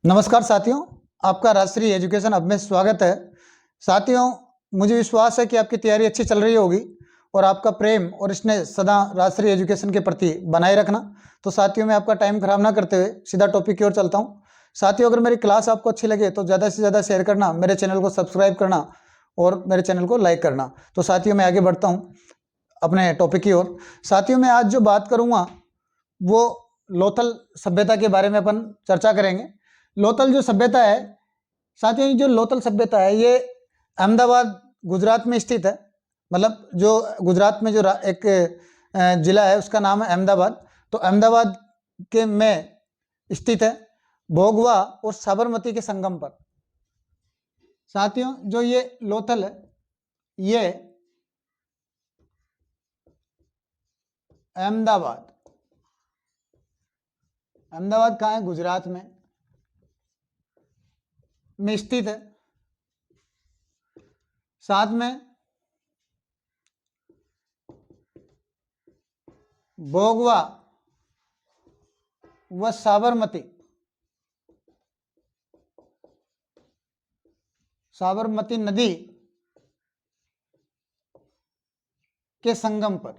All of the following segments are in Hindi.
नमस्कार साथियों, आपका राष्ट्रीय एजुकेशन हब में स्वागत है। साथियों, मुझे विश्वास है कि आपकी तैयारी अच्छी चल रही होगी और आपका प्रेम और स्नेह सदा राष्ट्रीय एजुकेशन के प्रति बनाए रखना। तो साथियों, मैं आपका टाइम खराब ना करते हुए सीधा टॉपिक की ओर चलता हूं। साथियों, अगर मेरी क्लास आपको अच्छी लगे तो ज़्यादा से ज़्यादा शेयर करना, मेरे चैनल को सब्सक्राइब करना और मेरे चैनल को लाइक करना। तो साथियों, मैं आगे बढ़ता हूँ अपने टॉपिक की ओर। साथियों, मैं आज जो बात करूँगा वो लोथल सभ्यता के बारे में अपन चर्चा करेंगे। लोथल जो सभ्यता है, साथियों, ये जो लोथल सभ्यता है ये अहमदाबाद गुजरात में स्थित है। मतलब जो गुजरात में जो एक जिला है उसका नाम है अहमदाबाद। तो अहमदाबाद के में स्थित है, भोगवा और साबरमती के संगम पर। साथियों, जो ये लोथल है ये अहमदाबाद कहाँ है? गुजरात में स्थित है। साथ में भोगवा व साबरमती नदी के संगम पर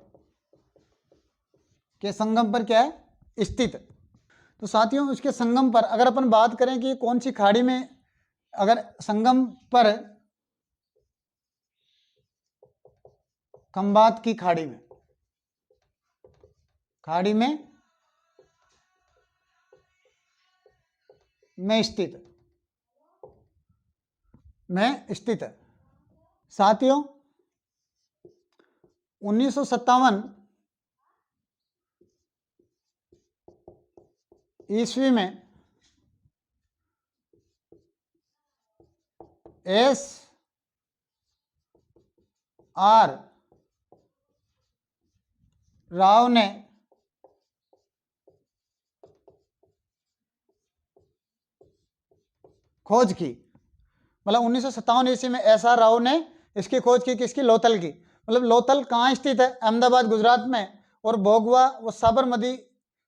क्या है? स्थित है। तो साथियों, उसके संगम पर अगर अपन बात करें कि कौन सी खाड़ी में, अगर संगम पर खंबात की खाड़ी में स्थित है। साथियों, 1957 ईस्वी में एस आर राव ने खोज की। मतलब 1957 ईस्वी में एस आर राव ने इसकी खोज की, किसकी? लोथल की। मतलब लोथल कहाँ स्थित है? अहमदाबाद गुजरात में। और भोगवा वो साबरमती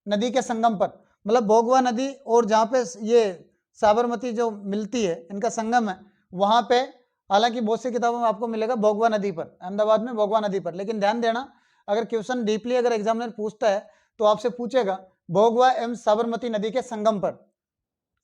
नदी के संगम पर। मतलब भोगवा नदी और जहाँ पे ये साबरमती जो मिलती है, इनका संगम है, वहाँ पे हालांकि बहुत सी किताबों में आपको मिलेगा भोगवा नदी पर, अहमदाबाद में भोगवा नदी पर। लेकिन ध्यान देना, अगर क्वेश्चन डीपली अगर एग्जामिनर पूछता है तो आपसे पूछेगा भोगवा एवं साबरमती नदी के संगम पर,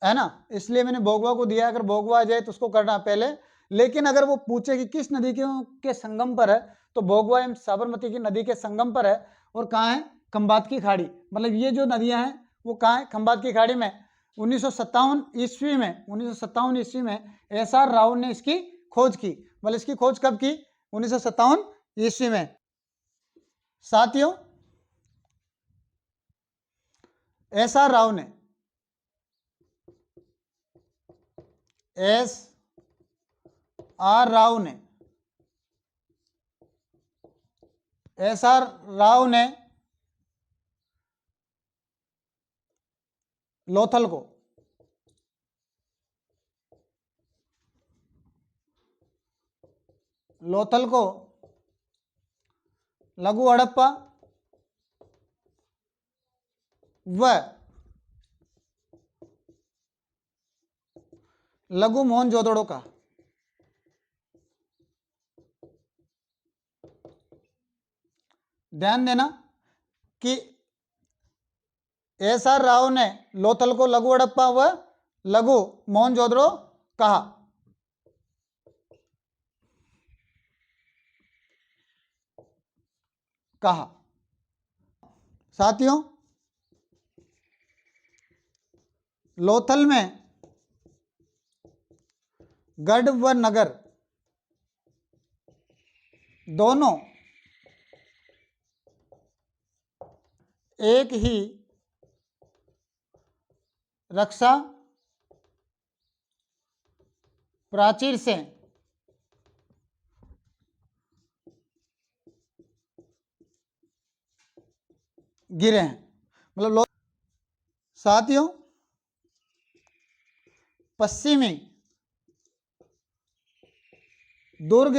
है ना। इसलिए मैंने भोगवा को दिया। अगर भोगवा आ जाए तो उसको करना पहले। लेकिन अगर वो पूछे कि किस नदी के संगम पर है, तो भोगवा एवं साबरमती की नदी के संगम पर है। और कहाँ है? खंबात की खाड़ी। मतलब ये जो नदियां हैं वो कहाँ है? खंबात की खाड़ी में। 1957 ईस्वी में एस आर राव ने इसकी खोज की। मतलब इसकी खोज कब की? 1957 ईस्वी में। साथियों, एस आर राव ने एस आर राव ने एस आर राव ने लोथल को लघु हड़प्पा व लघु मोहनजोदड़ो का ध्यान देना कि एस आर राव ने लोथल को लघु हड़प्पा व लघु मोहनजोदड़ो कहा। साथियों, लोथल में गढ़ व नगर दोनों एक ही रक्षा प्राचीर से गिरे हैं। मतलब साथियों, पश्चिमी दुर्ग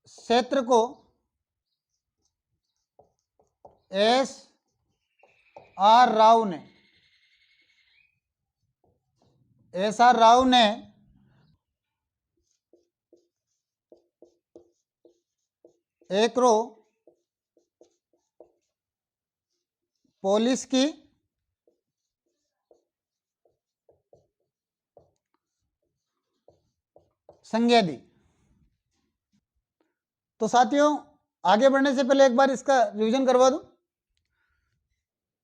क्षेत्र को एस आर राव ने, एस आर राव ने एक्रो पोलिस की संज्ञा दी। तो साथियों आगे बढ़ने से पहले एक बार इसका रिवीजन करवा दूं।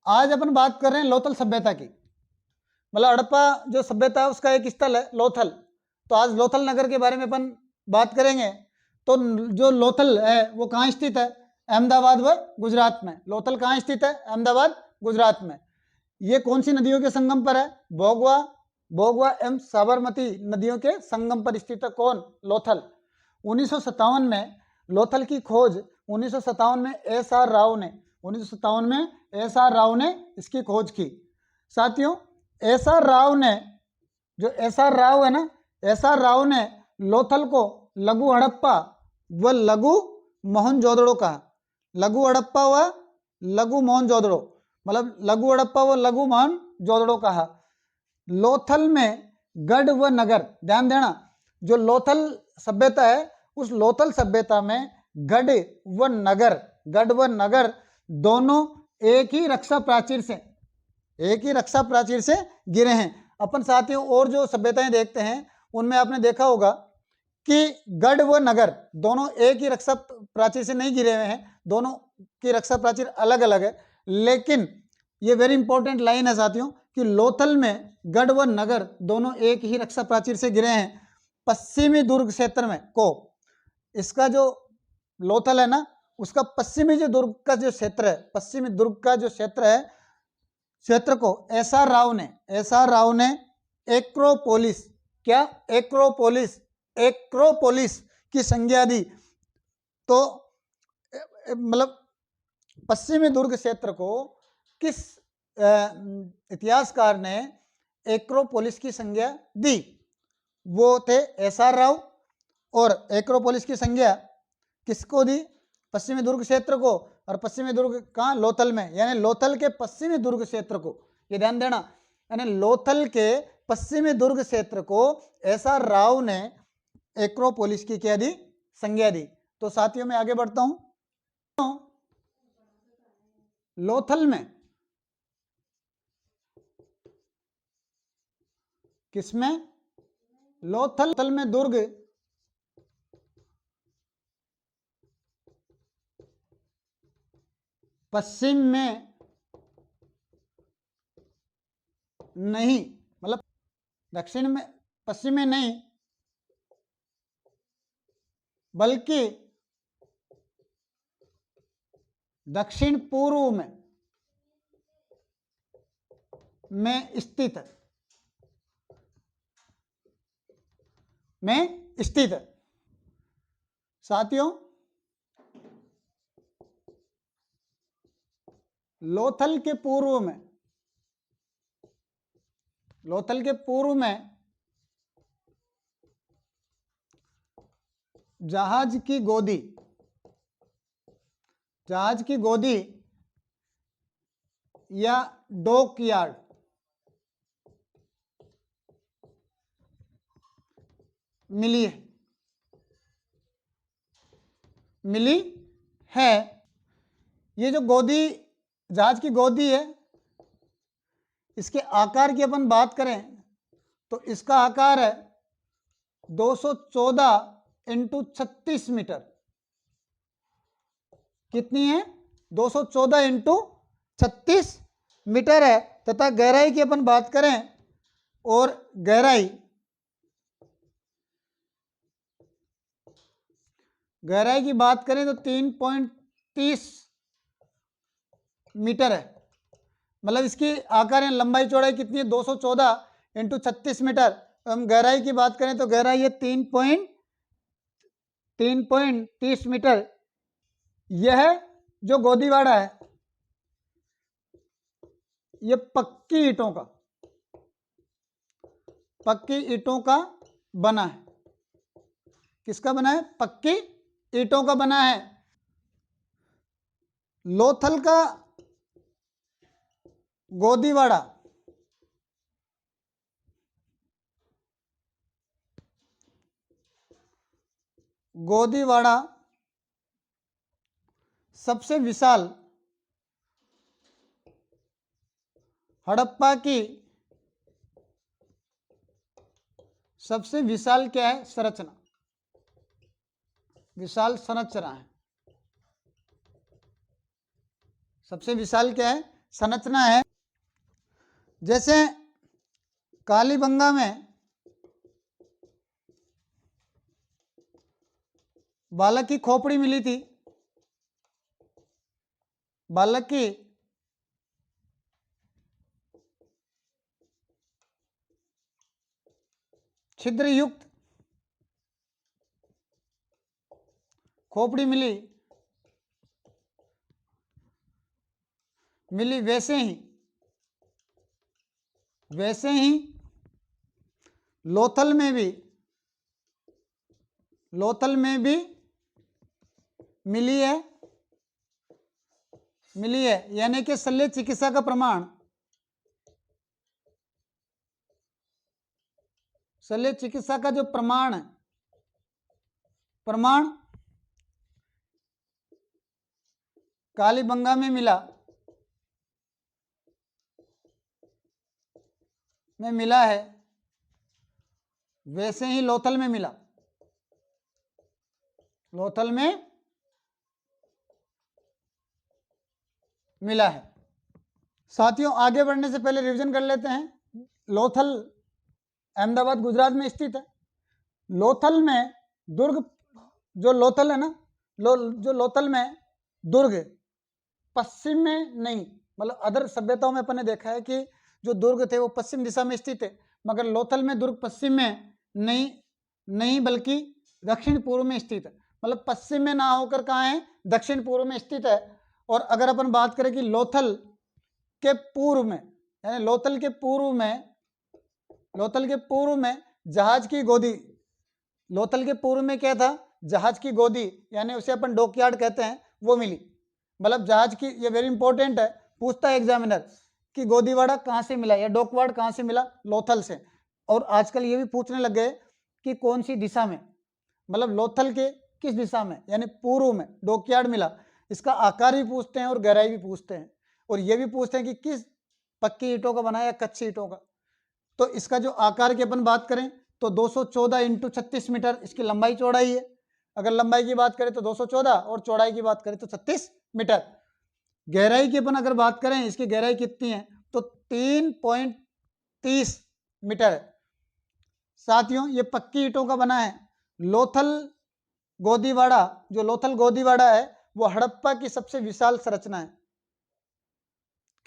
आज अपन बात कर रहे हैं लोथल सभ्यता की, मतलब हड़प्पा जो सभ्यता है उसका एक स्थल है लोथल। तो आज लोथल नगर के बारे में अपन बात करेंगे। तो जो लोथल है वो कहाँ स्थित है? अहमदाबाद व गुजरात में। लोथल कहाँ स्थित है? अहमदाबाद गुजरात में। ये कौन सी नदियों के संगम पर है? भोगवा, भोगवा एवं साबरमती नदियों के संगम पर स्थित है। कौन? लोथल। 1957 में लोथल की खोज 1957 में एस आर राव ने 1957 में एस आर राव ने इसकी खोज की। साथियों एस आर राव ने, जो एस आर राव है ना, एस आर राव ने लोथल को लघु हड़प्पा व लघु मोहनजोदड़ो कहा। लघु हड़प्पा व लघु मोहनजोदड़ो, मतलब लघु हड़प्पा व लघु मोहनजोदड़ो कहा। लोथल में गढ़ व नगर, ध्यान देना, जो लोथल सभ्यता है उस लोथल सभ्यता में गढ़ व नगर, गढ़ व नगर दोनों एक ही रक्षा प्राचीर से, एक ही रक्षा प्राचीर से गिरे हैं। अपन साथियों और जो सभ्यताएं देखते हैं उनमें आपने देखा होगा कि गढ़ व नगर दोनों एक ही रक्षा प्राचीर से नहीं गिरे हुए हैं, दोनों की रक्षा प्राचीर अलग अलग है। लेकिन ये वेरी इंपॉर्टेंट लाइन है साथियों कि लोथल में गढ़ व नगर दोनों एक ही रक्षा प्राचीर से गिरे हैं। पश्चिमी दुर्ग क्षेत्र में को, इसका जो लोथल है ना उसका पश्चिमी जो दुर्ग का जो क्षेत्र है, पश्चिमी दुर्ग का जो क्षेत्र है, क्षेत्र को एस आर राव ने एक्रोपोलिस, क्या? एक्रोपोलिस, एक्रोपोलिस की संज्ञा दी। तो मतलब पश्चिमी दुर्ग क्षेत्र को किस इतिहासकार ने एक्रोपोलिस की संज्ञा दी? वो थे एस आर राव। और एक्रोपोलिस की संज्ञा किसको दी? पश्चिमी दुर्ग क्षेत्र को। और पश्चिमी दुर्ग कहाँ? लोथल में, यानी लोथल के पश्चिमी दुर्ग क्षेत्र को, ये ध्यान देना, यानी लोथल के पश्चिमी दुर्ग क्षेत्र को एस आर राव ने एक्रोपोलिस की क्या दी? संज्ञा दी। तो साथियों मैं आगे बढ़ता हूं। लोथल में, किसमें? लोथल में दुर्ग पश्चिम में नहीं, मतलब दक्षिण में, पश्चिम में नहीं, बल्कि दक्षिण पूर्व में स्थित है, में स्थित है। साथियों लोथल के पूर्व में, लोथल के पूर्व में जहाज की गोदी, जहाज की गोदी या डॉक यार्ड मिली है, मिली है। ये जो गोदी, जहाज की गोदी है, इसके आकार की अपन बात करें तो इसका आकार है 214 इंटू 36 मीटर। कितनी है? 214 इंटू 36 मीटर है। तथा गहराई की अपन बात करें, और गहराई, गहराई की बात करें तो 3.30 मीटर है। मतलब इसकी आकार है, लंबाई चौड़ाई कितनी है? 214 इंटू 36 मीटर। हम गहराई की बात करें तो गहराई है 3.30 मीटर। यह जो गोदीवाड़ा है ये पक्की ईंटों का, पक्की ईंटों का बना है। किसका बना है? पक्की ईंटों का बना है। लोथल का गोदीवाड़ा, गोदीवाड़ा सबसे विशाल हड़प्पा की सबसे विशाल क्या है? संरचना, विशाल संरचना है। सबसे विशाल क्या है? संरचना है। जैसे कालीबंगा में बालक की खोपड़ी मिली थी, बालक की छिद्र युक्त खोपड़ी मिली, वैसे ही लोथल में भी मिली है, यानी कि शल्य चिकित्सा का प्रमाण, शल्य चिकित्सा का जो प्रमाण कालीबंगा में मिला है, वैसे ही लोथल में मिला है। साथियों, आगे बढ़ने से पहले रिवीजन कर लेते हैं। लोथल अहमदाबाद गुजरात में स्थित है। लोथल में दुर्ग, जो लोथल है ना, जो लोथल में दुर्ग पश्चिम में नहीं, मतलब अदर सभ्यताओं में अपन ने देखा है कि जो दुर्ग थे वो पश्चिम दिशा में स्थित है, मगर लोथल में दुर्ग पश्चिम में नहीं बल्कि दक्षिण पूर्व में स्थित है। मतलब पश्चिम में ना होकर कहाँ है? दक्षिण पूर्व में स्थित है। और अगर अपन बात करें कि लोथल के पूर्व में, यानी लोथल के पूर्व में जहाज की गोदी, लोथल के पूर्व में क्या था? जहाज की गोदी, यानी उसे अपन डॉकयार्ड कहते हैं, वो मिली। मतलब जहाज की, ये वेरी इंपॉर्टेंट है, पूछता है एग्जामिनर कि गोदीवाड़ा कहाँ से मिला या डॉकयार्ड कहाँ से मिला? लोथल से। और आजकल ये भी पूछने लग गए कि कौन सी दिशा में, मतलब लोथल के किस दिशा में, यानी पूर्व में डॉकयार्ड मिला। इसका आकार भी पूछते हैं और गहराई भी पूछते हैं, और ये भी पूछते हैं कि किस पक्की ईंटों का बना है या कच्ची ईंटों का। तो इसका जो आकार की अपन बात करें तो 214 इंटू 36 मीटर इसकी लंबाई चौड़ाई है। अगर लंबाई की बात करें तो 214 और चौड़ाई की बात करें तो 36 मीटर। गहराई की अपन अगर बात करें, इसकी गहराई कितनी है तो 3.30 मीटर है। साथियों, ये पक्की ईंटों का बना है। लोथल गोदीवाड़ा, जो लोथल गोदीवाड़ा है वो हड़प्पा की सबसे विशाल संरचना है।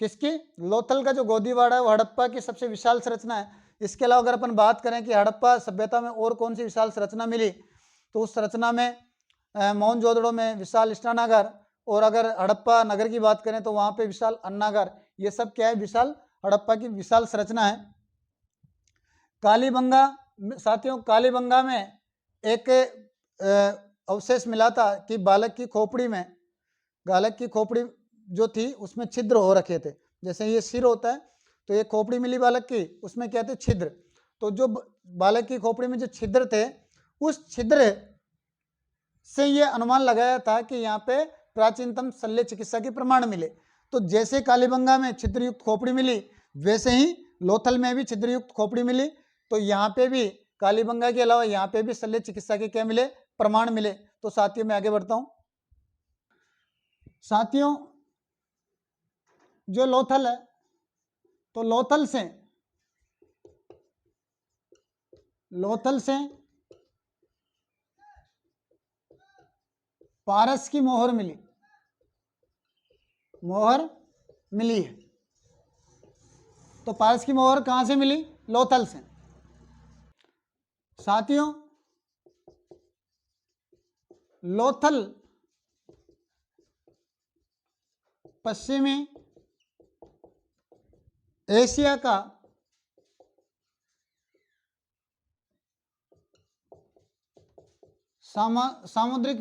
किसकी? लोथल का जो गोदीवाड़ा है वो हड़प्पा की सबसे विशाल संरचना है। इसके अलावा अगर अपन बात करें कि हड़प्पा सभ्यता में और कौन सी विशाल संरचना मिली, तो उस संरचना में मोहनजोदड़ो में विशाल स्नानागार, और अगर हड़प्पा नगर की बात करें तो वहाँ पे विशाल अन्नागार। ये सब क्या है? विशाल, हड़प्पा की विशाल संरचना है। कालीबंगा, साथियों कालीबंगा में एक अवशेष मिला था कि बालक की खोपड़ी जो थी उसमें छिद्र हो रखे थे। जैसे ये सिर होता है तो ये खोपड़ी मिली बालक की, उसमें क्या थे? छिद्र। तो जो बालक की खोपड़ी में जो छिद्र थे, उस छिद्र से ये अनुमान लगाया था कि यहाँ पे प्राचीनतम शल्य चिकित्सा के प्रमाण मिले। तो जैसे कालीबंगा में छिद्रयुक्त खोपड़ी मिली, वैसे ही लोथल में भी छिद्रयुक्त खोपड़ी मिली। तो यहाँ पे भी कालीबंगा के अलावा यहाँ पे भी शल्य चिकित्सा के क्या मिले? प्रमाण मिले। तो साथियों मैं आगे बढ़ता हूँ। साथियों, जो लोथल है, तो लोथल से पारस की मोहर मिली है। तो पारस की मोहर कहां से मिली? लोथल से। साथियों, लोथल पश्चिमी एशिया का सामुद्रिक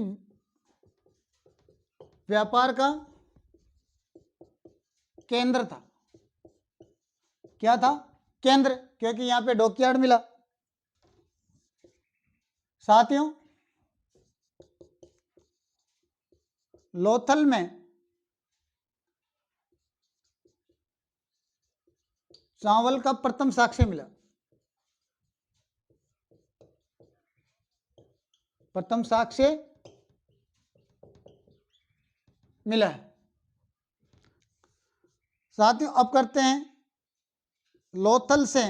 व्यापार का केंद्र था। क्या था? केंद्र, क्योंकि यहां पे डॉकयार्ड मिला। साथियों, लोथल में चावल का प्रथम साक्ष्य मिला। प्रथम साक्ष्य मिला है। साथियों, अब करते हैं लोथल से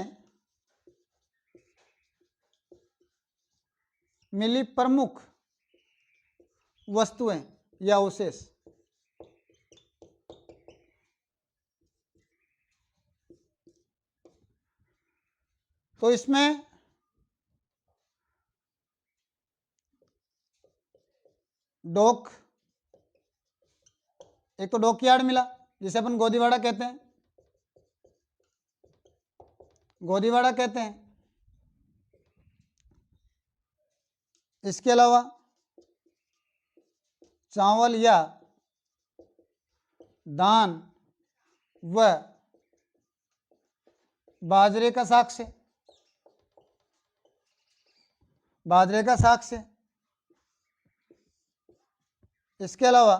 मिली प्रमुख वस्तुएं या अवशेष। तो इसमें डॉक, एक तो डॉकयार्ड मिला जिसे अपन गोदीवाड़ा कहते हैं, गोदीवाड़ा कहते हैं। इसके अलावा चावल या धान व बाजरे का साक्ष्य, बाजरे का साक्ष्य। इसके अलावा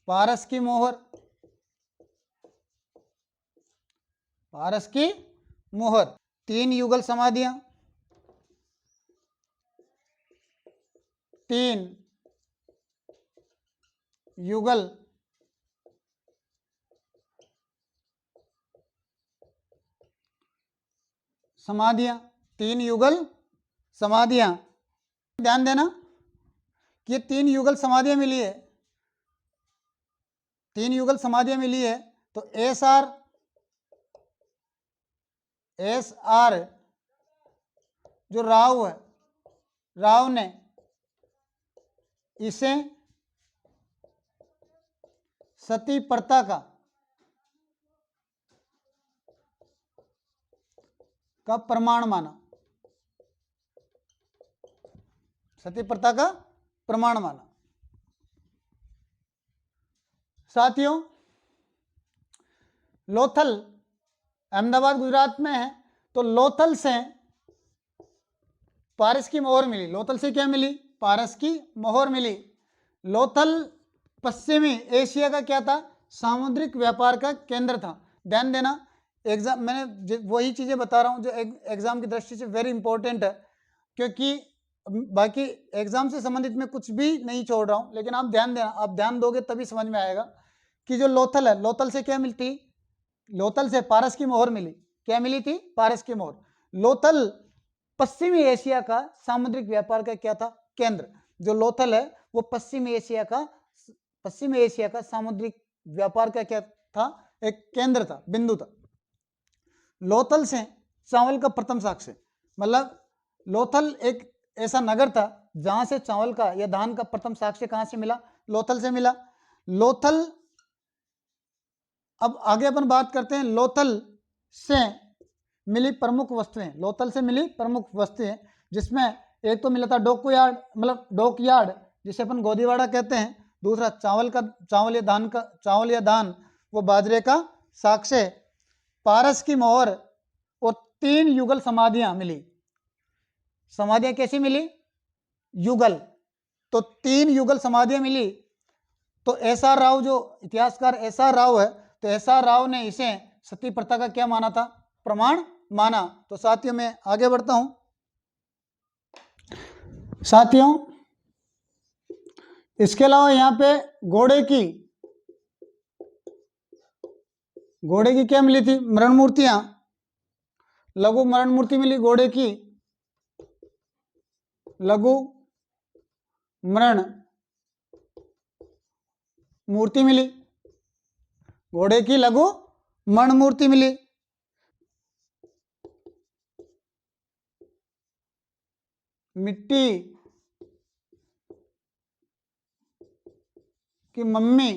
पारस की मोहर, पारस की मोहर। 3 युगल समाधियां, 3 युगल समाधियां, 3 युगल समाधियां। ध्यान देना कि ये 3 युगल समाधियां मिली है, 3 युगल समाधियां मिली है। तो एस आर जो राव है, राव ने इसे सती प्रथा का प्रमाण माना, सती प्रथा का प्रमाण माना। साथियों, लोथल अहमदाबाद गुजरात में है। तो लोथल से पारस की मोहर मिली। लोथल से क्या मिली? पारस की मोहर मिली। लोथल पश्चिमी एशिया का क्या था? सामुद्रिक व्यापार का केंद्र था। ध्यान देना, एग्जाम मैंने वही चीजें बता रहा हूं जो एग्जाम की दृष्टि से वेरी इंपॉर्टेंट है, क्योंकि बाकी एग्जाम से संबंधित मैं कुछ भी नहीं छोड़ रहा हूं, लेकिन आप ध्यान देना, आप ध्यान दोगे तभी समझ में आएगा कि जो लोथल है, लोथल से क्या मिलती? लोथल से पारस की मोहर मिली। क्या मिली थी? पारस की मोहर। लोथल पश्चिमी एशिया का सामुद्रिक व्यापार का क्या था? केंद्र। जो लोथल है वो पश्चिमी एशिया का सामुद्रिक व्यापार का क्या था? एक केंद्र था, बिंदु था। लोथल से चावल का प्रथम साक्ष्य, मतलब लोथल एक ऐसा नगर था जहां से चावल का या धान का प्रथम साक्ष्य कहां से मिला? लोथल से मिला। लोथल, अब आगे अपन बात करते हैं लोथल से मिली प्रमुख वस्तुएं। लोथल से मिली प्रमुख वस्तुएं जिसमें एक तो मिला था डॉकयार्ड, मतलब डॉकयार्ड जिसे अपन गोदीवाड़ा कहते हैं। दूसरा चावल या धान वो बाजरे का साक्ष्य, पारस की मोहर और 3 युगल समाधियां मिली। समाधियां कैसी मिली? युगल। तो 3 युगल समाधियां मिली। तो एस आर राव, जो इतिहासकार एस आर राव है, तो एस आर राव ने इसे सती प्रथा का क्या माना था? प्रमाण माना। तो साथियों, मैं आगे बढ़ता हूं। साथियों, इसके अलावा यहां पे घोड़े की क्या मिली थी? मरण मूर्तियां, लघु मरण मूर्ति मिली घोड़े की, लघु मरण मूर्ति मिली, घोड़े की लघु मरण मूर्ति मिली। मिट्टी की मम्मी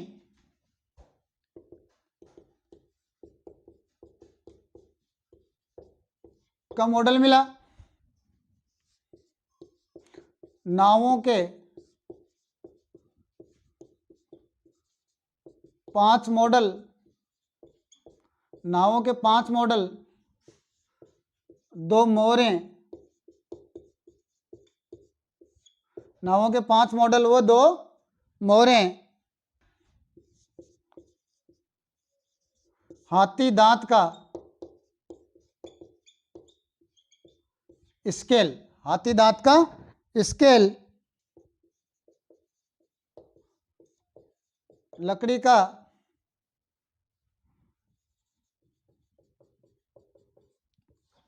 का मॉडल मिला। नावों के 5 मॉडल नावों के 5 मॉडल, 2 मोहरें, नावों के 5 मॉडल व 2 मोहरें, हाथी दांत का स्केल, हाथी दांत का स्केल,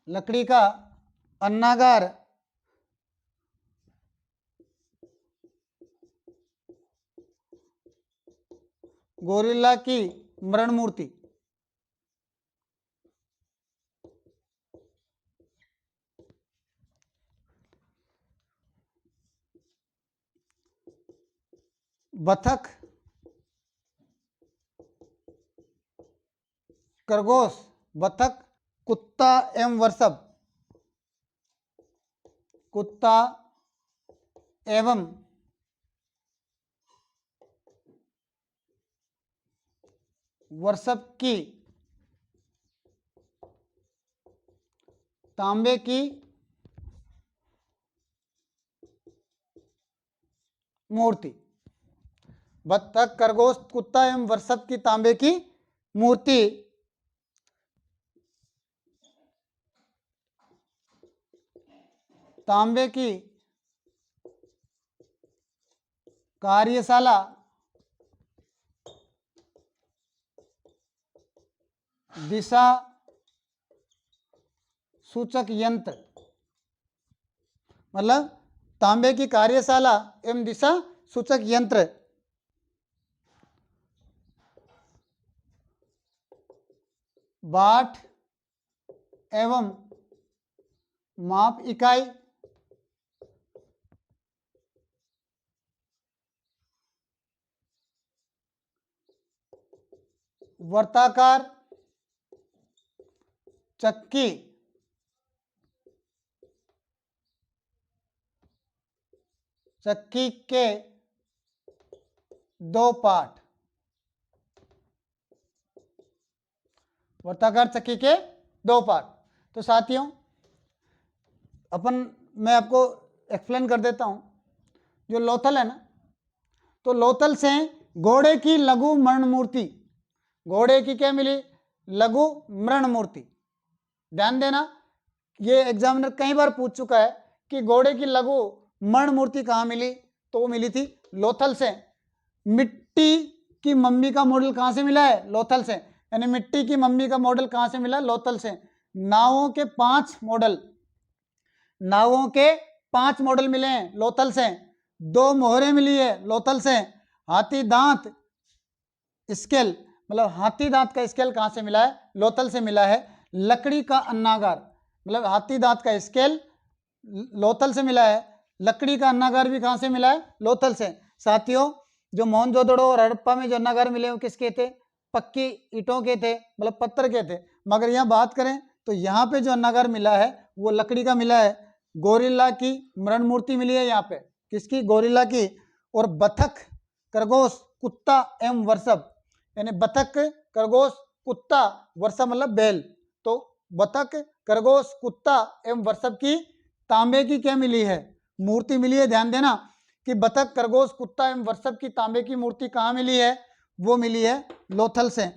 लकड़ी का अन्नागार, गोरिल्ला की मरण मूर्ति। बतख, खरगोश, बतख, कुत्ता एवं वर्षभ, कुत्ता एवं वर्षभ की तांबे की मूर्ति। बतख, खरगोश, कुत्ता एवं वर्षभ की तांबे की मूर्ति तांबे की कार्यशाला, दिशा सूचक यंत्र, मतलब तांबे की कार्यशाला एवं दिशा सूचक यंत्र, बाट एवं माप इकाई, वर्ताकार चक्की, चक्की के 2 पार्ट, वर्ताकार चक्की के 2 पार्ट। तो साथियों मैं आपको एक्सप्लेन कर देता हूं। जो लोथल है ना, तो लोथल से घोड़े की लघु मरण मूर्ति, घोड़े की क्या मिली? लघु मरण मूर्ति। ध्यान देना, ये एग्जामिनर कई बार पूछ चुका है कि घोड़े की लघु मरण मूर्ति कहाँ मिली, तो वो मिली थी लोथल से। मिट्टी की मम्मी का मॉडल कहाँ से मिला है? लोथल से। यानी मिट्टी की मम्मी का मॉडल कहाँ से मिला? लोथल से। नावों के 5 मॉडल, नावों के 5 मॉडल मिले हैं लोथल से। 2 मोहरें मिली है लोथल से। हाथी दांत स्केल, मतलब हाथी दांत का स्केल कहाँ से मिला है? लोथल से मिला है। लकड़ी का अन्नागार, मतलब हाथी दांत का स्केल लोथल से मिला है। लकड़ी का अन्नागार भी कहाँ से मिला है? लोथल से। साथियों जो मोहनजोदड़ो और हड़प्पा में जो अन्नागार मिले वो किसके थे? पक्की ईंटों के थे, मतलब पत्थर के थे। मगर यहाँ बात करें तो यहाँ पे जो अन्नागार मिला है वो लकड़ी का मिला है। गोरिल्ला की मरण मूर्ति मिली है यहाँ पे, किसकी? गोरिल्ला की। और बतख, खरगोश, कुत्ता एवं वर्षभ, यानी बतख, खरगोश, कुत्ता, वर्षभ मतलब बैल। तो बतख, खरगोश, कुत्ता एवं वर्षभ की तांबे की क्या मिली है? मूर्ति मिली है। ध्यान देना कि बतख, खरगोश, कुत्ता एवं वर्षभ की तांबे की मूर्ति कहाँ मिली है? वो मिली है लोथल से।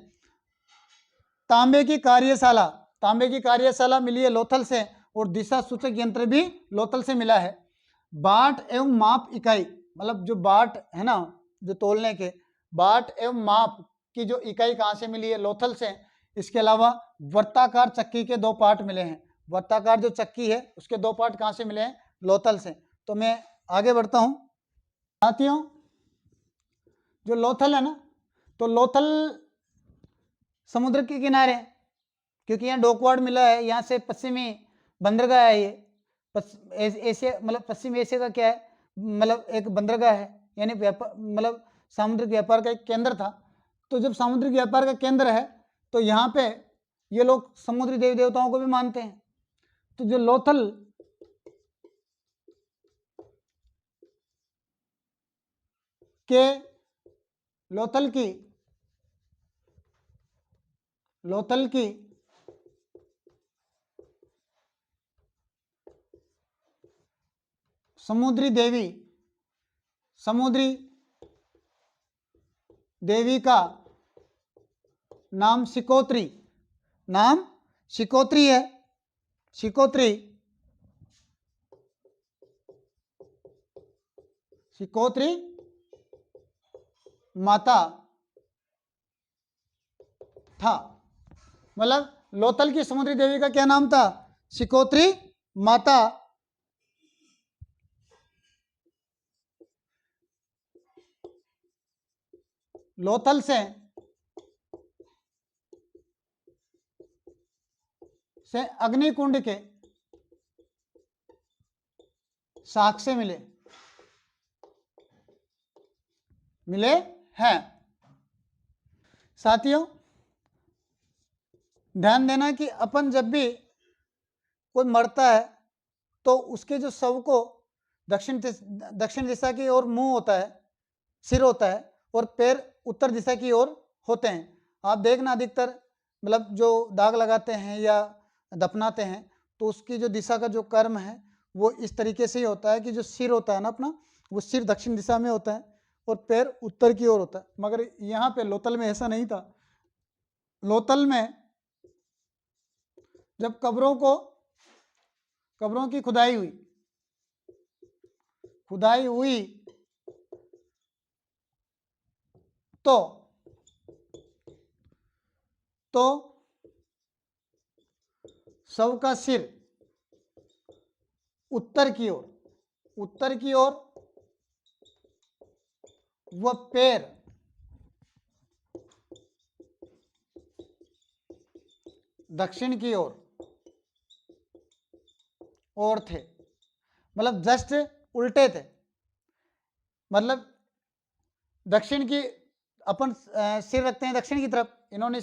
तांबे की कार्यशाला, तांबे की कार्यशाला मिली है लोथल से। और दिशा सूचक यंत्र भी लोथल से मिला है। बाट एवं माप इकाई, मतलब जो बाट है ना, जो तोलने के, बाट एवं माप की जो इकाई कहाँ से मिली है? लोथल से। इसके अलावा वर्ताकार चक्की के 2 पार्ट मिले हैं। वर्ताकार जो चक्की है उसके 2 पार्ट कहाँ से मिले हैं? लोथल से। तो मैं आगे बढ़ता हूं। साथियों जो लोथल है ना, तो लोथल समुद्र के किनारे, क्योंकि यहाँ डोकवाड़ मिला है, यहाँ से पश्चिमी बंदरगाह है ये। एशिया, मतलब पश्चिमी एशिया का क्या है, मतलब एक बंदरगाह है, यानी व्यापार, मतलब सामुद्रिक व्यापार का एक केंद्र था। तो जब सामुद्रिक व्यापार का केंद्र है तो यहाँ पे ये लोग समुद्री देवी देवताओं को भी मानते हैं। तो जो लोथल के, लोथल की लोथल की समुद्री देवी का नाम शिकोत्री है। शिकोत्री माता था। मतलब लोथल की समुद्री देवी का क्या नाम था? शिकोत्री माता। लोथल से अग्निकुंड के साक्ष्य मिले हैं। साथियों ध्यान देना कि अपन जब भी कोई मरता है तो उसके जो शव को दक्षिण दिशा की ओर मुंह होता है, सिर होता है, और पैर उत्तर दिशा की ओर होते हैं। आप देखना अधिकतर मतलब जो दाग लगाते हैं या दफनाते हैं तो उसकी जो दिशा का जो कर्म है वो इस तरीके से ही होता है कि जो सिर होता है ना अपना, वो सिर दक्षिण दिशा में होता है और पैर उत्तर की ओर होता है। मगर यहाँ पे लोथल में ऐसा नहीं था। लोथल में जब कब्रों की खुदाई हुई तो शव का सिर उत्तर की ओर व पैर दक्षिण की ओर थे। मतलब जस्ट उल्टे थे। मतलब दक्षिण की अपन सिर रखते हैं दक्षिण की तरफ, इन्होंने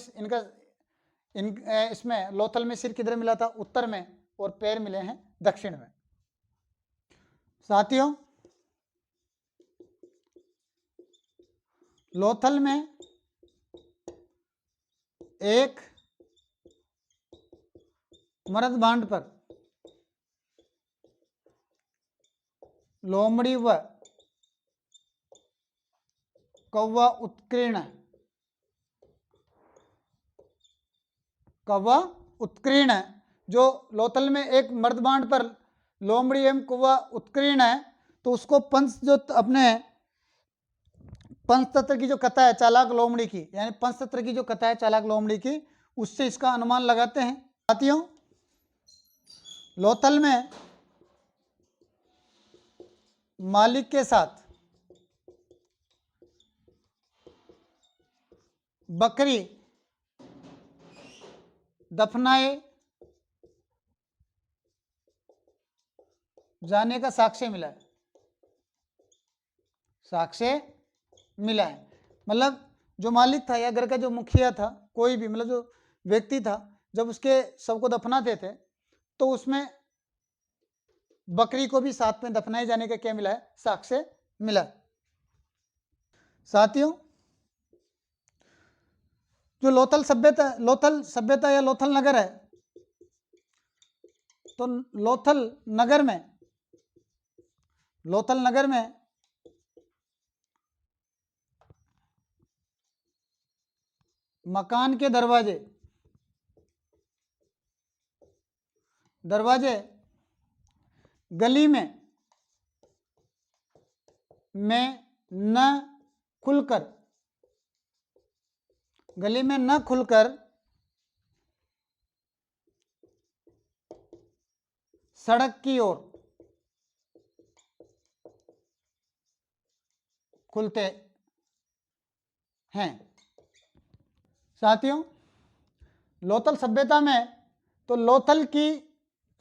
इसमें लोथल में सिर किधर मिला था? उत्तर में, और पैर मिले हैं दक्षिण में। साथियों लोथल में एक मर्द बांड पर लोमड़ी व कौवा उत्कीर्ण है। जो लोथल में एक मर्द बांड पर लोमड़ी एवं कौवा उत्कीर्ण है तो उसको अपने पंचतंत्र की जो कथा है चालाक लोमड़ी की, यानी पंचतंत्र की जो कथा है चालाक लोमड़ी की, उससे इसका अनुमान लगाते हैं। साथियों लोथल में मालिक के साथ बकरी दफनाए जाने का साक्ष्य मिला है। मतलब जो मालिक था या घर का जो मुखिया था, कोई भी मतलब जो व्यक्ति था, जब उसके शव को दफनाते थे तो उसमें बकरी को भी साथ में दफनाए जाने का क्या मिला है? साक्ष्य मिला। साथियों जो लोथल सभ्यता या लोथल नगर है, तो लोथल नगर में मकान के दरवाजे गली में न खुलकर सड़क की ओर खुलते हैं। साथियों लोथल सभ्यता में तो लोथल की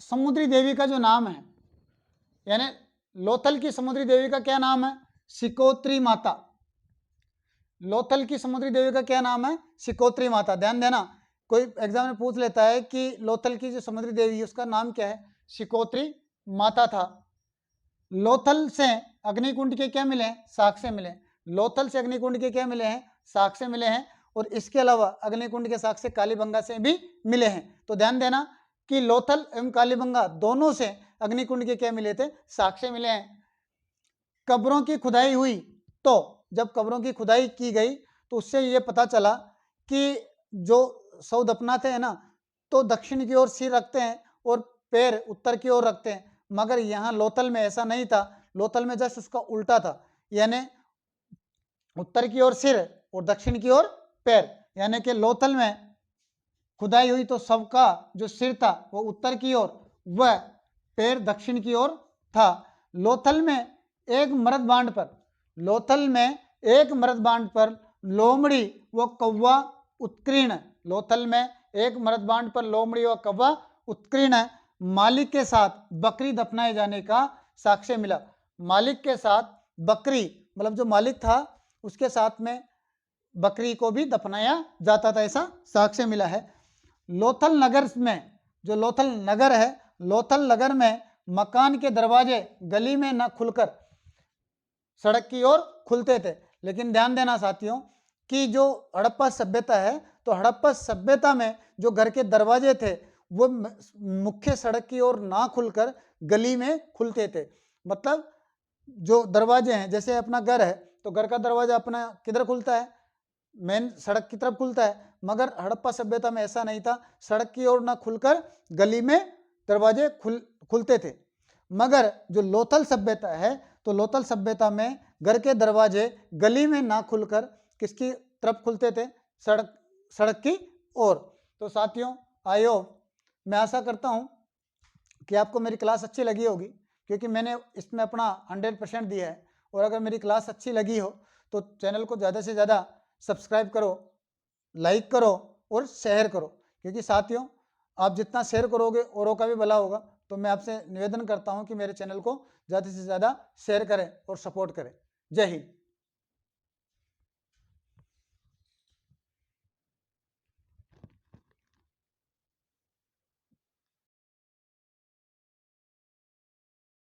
समुद्री देवी का जो नाम है, यानी लोथल की समुद्री देवी का क्या नाम है? शिकोत्री माता। लोथल की समुद्री देवी का क्या नाम है? शिकोत्री माता। ध्यान देना, कोई एग्जाम में पूछ लेता है कि लोथल की जो समुद्री देवी है उसका नाम क्या है? शिकोत्री माता था। लोथल से अग्निकुंड के क्या मिले हैं? साक्ष्य मिले। लोथल से अग्निकुंड के क्या मिले हैं? साक्ष्य मिले हैं। और इसके अलावा अग्निकुंड के साक्ष्य कालीबंगा से भी मिले हैं। तो ध्यान देना कि लोथल एवं कालीबंगा दोनों से अग्निकुंड के क्या मिले थे, साक्ष्य मिले हैं। कब्रों की खुदाई हुई तो जब कब्रों की खुदाई की गई तो उससे ये पता चला कि जो शव दफनाते हैं ना, तो दक्षिण की ओर सिर रखते हैं और पैर उत्तर की ओर रखते हैं, मगर यहाँ लोथल में ऐसा नहीं था। लोथल में जस्ट उसका उल्टा था, यानी उत्तर की ओर सिर और दक्षिण की ओर पैर। यानी कि लोथल में खुदाई हुई तो शव का जो सिर था वो उत्तर की ओर, वह पैर दक्षिण की ओर था। लोथल में एक मृत बांड पर, लोथल में एक मृत बांड पर लोमड़ी व कौवा उत्कीर्ण, लोथल में एक मृत बांड पर लोमड़ी व कौवा उत्कीर्ण मालिक के साथ बकरी दफनाए जाने का साक्ष्य मिला। मालिक के साथ बकरी, मतलब जो मालिक था उसके साथ में बकरी को भी दफनाया जाता था, ऐसा साक्ष्य मिला है। लोथल नगर में, जो लोथल नगर है, लोथल नगर में मकान के दरवाजे गली में न खुलकर सड़क की ओर खुलते थे। लेकिन ध्यान देना साथियों कि जो हड़प्पा सभ्यता है, तो हड़प्पा सभ्यता में जो घर के दरवाजे थे वो मुख्य सड़क की ओर ना खुलकर गली में खुलते थे। मतलब जो दरवाजे हैं, जैसे अपना घर है तो घर का दरवाजा अपना किधर खुलता है, मेन सड़क की तरफ खुलता है, मगर हड़प्पा सभ्यता में ऐसा नहीं था, सड़क की ओर ना खुलकर गली में दरवाजे खुलते थे। मगर जो लोथल सभ्यता है, तो लोथल सभ्यता में घर के दरवाजे गली में ना खुलकर किसकी तरफ खुलते थे, सड़क की ओर। तो साथियों आई होप, मैं आशा करता हूँ कि आपको मेरी क्लास अच्छी लगी होगी, क्योंकि मैंने इसमें अपना 100% दिया है। और अगर मेरी क्लास अच्छी लगी हो तो चैनल को ज़्यादा से ज़्यादा सब्सक्राइब करो, लाइक करो और शेयर करो, क्योंकि साथियों आप जितना शेयर करोगे औरों का भी भला होगा। तो मैं आपसे निवेदन करता हूं कि मेरे चैनल को ज़्यादा से ज़्यादा शेयर करें और सपोर्ट करें। जय हिंद।